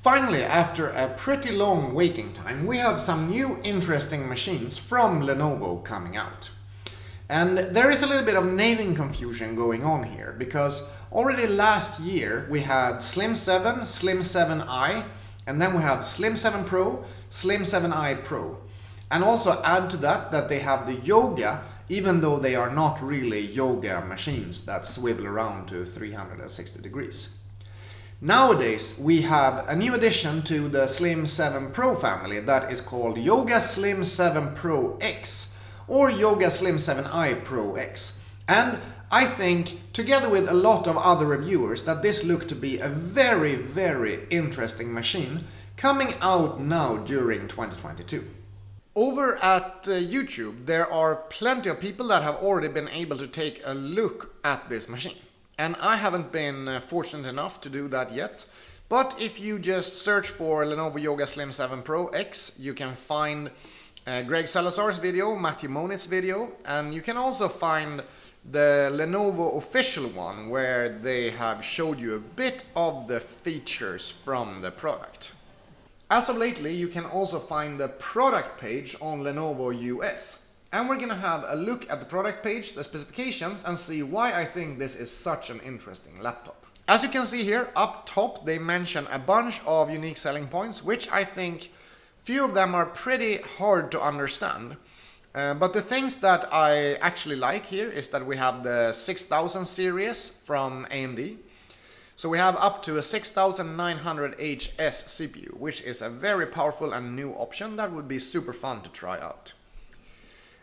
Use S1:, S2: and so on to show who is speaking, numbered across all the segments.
S1: Finally, after a pretty long waiting time, we have some new interesting machines from Lenovo coming out. And there is a little bit of naming confusion going on here, because already last year we had Slim 7, Slim 7i, and then we have Slim 7 Pro, Slim 7i Pro. And also add to that they have the Yoga, even though they are not really yoga machines that swivel around to 360 degrees. Nowadays we have a new addition to the Slim 7 Pro family that is called Yoga Slim 7 Pro X or Yoga Slim 7i Pro X. And I think, together with a lot of other reviewers, that this looked to be a very, very interesting machine coming out now during 2022. Over at YouTube there are plenty of people that have already been able to take a look at this machine. And I haven't been fortunate enough to do that yet. But if you just search for Lenovo Yoga Slim 7 Pro X, you can find Greg Salazar's video, Matthew Monitz's video, and you can also find the Lenovo official one where they have showed you a bit of the features from the product. As of lately, you can also find the product page on Lenovo US. And we're gonna have a look at the product page, the specifications, and see why I think this is such an interesting laptop. As you can see here, up top, they mention a bunch of unique selling points, which I think few of them are pretty hard to understand. But the things that I actually like here is that we have the 6000 series from AMD. So we have up to a 6900HS CPU, which is a very powerful and new option that would be super fun to try out.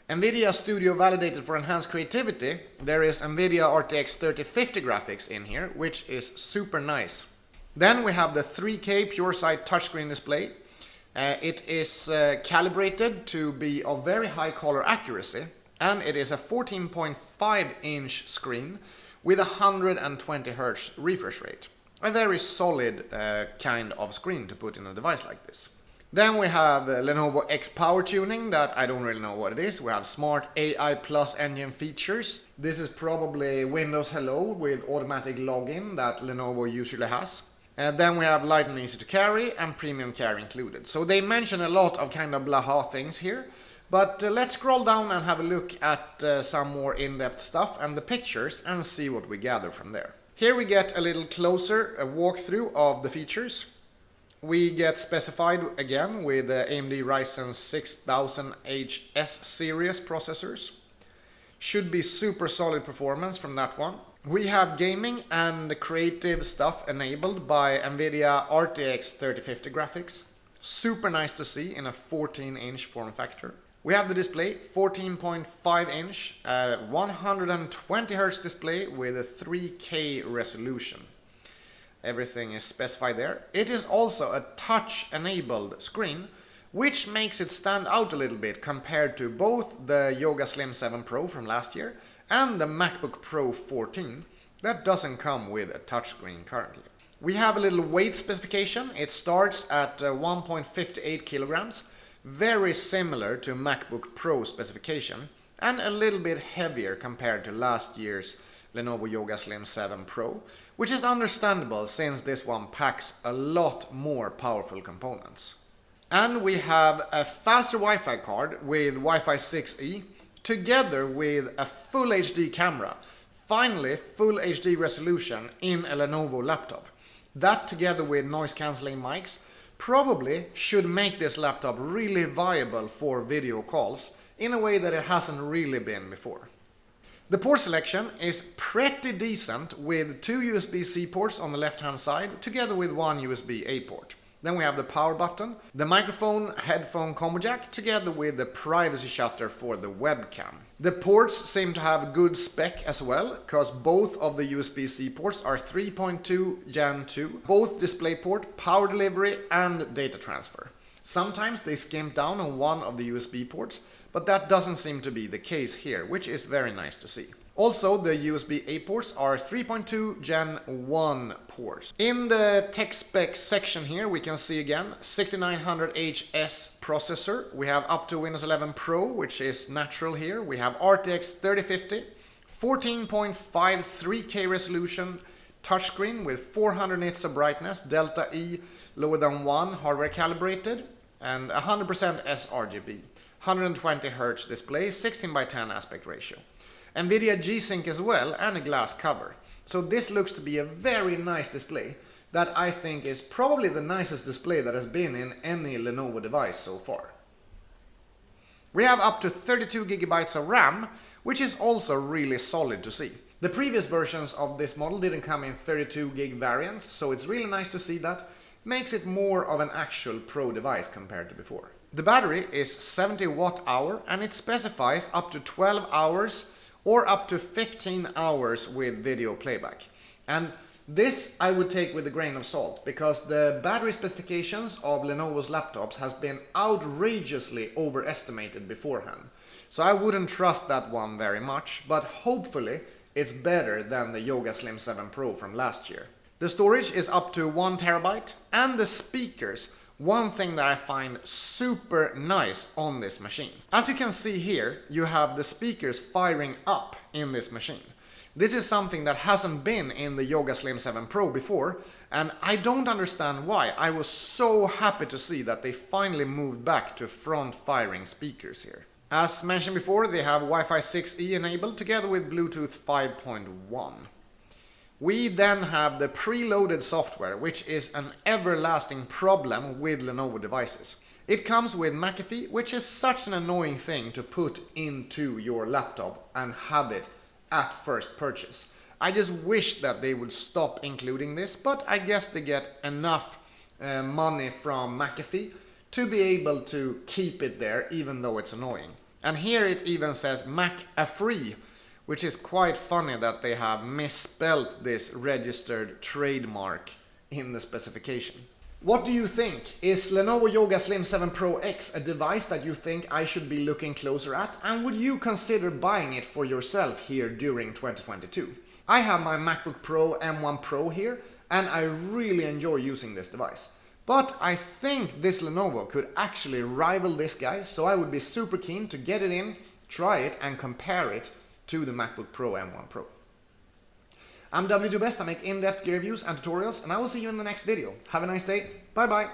S1: NVIDIA Studio validated for enhanced creativity. There is NVIDIA RTX 3050 graphics in here, which is super nice. Then we have the 3K PureSight touchscreen display. It is calibrated to be of very high color accuracy, and it is a 14.5-inch screen with 120 Hz refresh rate. A very solid kind of screen to put in a device like this. Then we have Lenovo X Power Tuning, that I don't really know what it is. We have Smart AI Plus engine features. This is probably Windows Hello with automatic login that Lenovo usually has. Then we have light and easy to carry and premium care included. So they mention a lot of kind of blah things here. But let's scroll down and have a look at some more in-depth stuff and the pictures and see what we gather from there. Here we get a little closer walkthrough of the features. We get specified again with AMD Ryzen 6000HS series processors. Should be super solid performance from that one. We have gaming and creative stuff enabled by NVIDIA RTX 3050 graphics. Super nice to see in a 14-inch form factor. We have the display, 14.5-inch, 120 Hz display with a 3K resolution. Everything is specified there. It is also a touch-enabled screen, which makes it stand out a little bit compared to both the Yoga Slim 7 Pro from last year and the MacBook Pro 14 that doesn't come with a touchscreen currently. We have a little weight specification. It starts at 1.58 kilograms, very similar to MacBook Pro specification, and a little bit heavier compared to last year's Lenovo Yoga Slim 7 Pro, which is understandable since this one packs a lot more powerful components. And we have a faster Wi-Fi card with Wi-Fi 6E together with a full HD camera. Finally, full HD resolution in a Lenovo laptop. That together with noise cancelling mics probably should make this laptop really viable for video calls in a way that it hasn't really been before. The port selection is pretty decent with two USB-C ports on the left hand side together with one USB-A port. Then we have the power button, the microphone headphone combo jack together with the privacy shutter for the webcam. The ports seem to have good spec as well, because both of the USB-C ports are 3.2 Gen 2, both DisplayPort, power delivery and data transfer. Sometimes they skimp down on one of the USB ports, but that doesn't seem to be the case here, which is very nice to see. Also, the USB-A ports are 3.2 Gen 1 ports. In the tech spec section here, we can see again 6900HS processor. We have up to Windows 11 Pro, which is natural here. We have RTX 3050, 14.53K resolution, touchscreen with 400 nits of brightness, delta E lower than 1, hardware calibrated, and 100% sRGB, 120 Hz display, 16:10 aspect ratio. NVIDIA G-Sync as well, and a glass cover. So this looks to be a very nice display that I think is probably the nicest display that has been in any Lenovo device so far. We have up to 32 GB of RAM, which is also really solid to see. The previous versions of this model didn't come in 32 GB variants, so it's really nice to see that. Makes it more of an actual pro device compared to before. The battery is 70 Wh and it specifies up to 12 hours or up to 15 hours with video playback. And this I would take with a grain of salt, because the battery specifications of Lenovo's laptops has been outrageously overestimated beforehand. So I wouldn't trust that one very much, but hopefully it's better than the Yoga Slim 7 Pro from last year. The storage is up to 1 TB, and the speakers, one thing that I find super nice on this machine. As you can see here, you have the speakers firing up in this machine. This is something that hasn't been in the Yoga Slim 7 Pro before, and I don't understand why. I was so happy to see that they finally moved back to front-firing speakers here. As mentioned before, they have Wi-Fi 6E enabled together with Bluetooth 5.1. We then have the preloaded software, which is an everlasting problem with Lenovo devices. It comes with McAfee, which is such an annoying thing to put into your laptop and have it at first purchase. I just wish that they would stop including this, but I guess they get enough money from McAfee to be able to keep it there, even though it's annoying. And here it even says McAfee, which is quite funny that they have misspelled this registered trademark in the specification. What do you think? Is Lenovo Yoga Slim 7 Pro X a device that you think I should be looking closer at? And would you consider buying it for yourself here during 2022? I have my MacBook Pro M1 Pro here, and I really enjoy using this device. But I think this Lenovo could actually rival this guy, so I would be super keen to get it in, try it, and compare it to the MacBook Pro M1 Pro. I'm W2Best. I make in-depth gear reviews and tutorials, and I will see you in the next video. Have a nice day. Bye bye.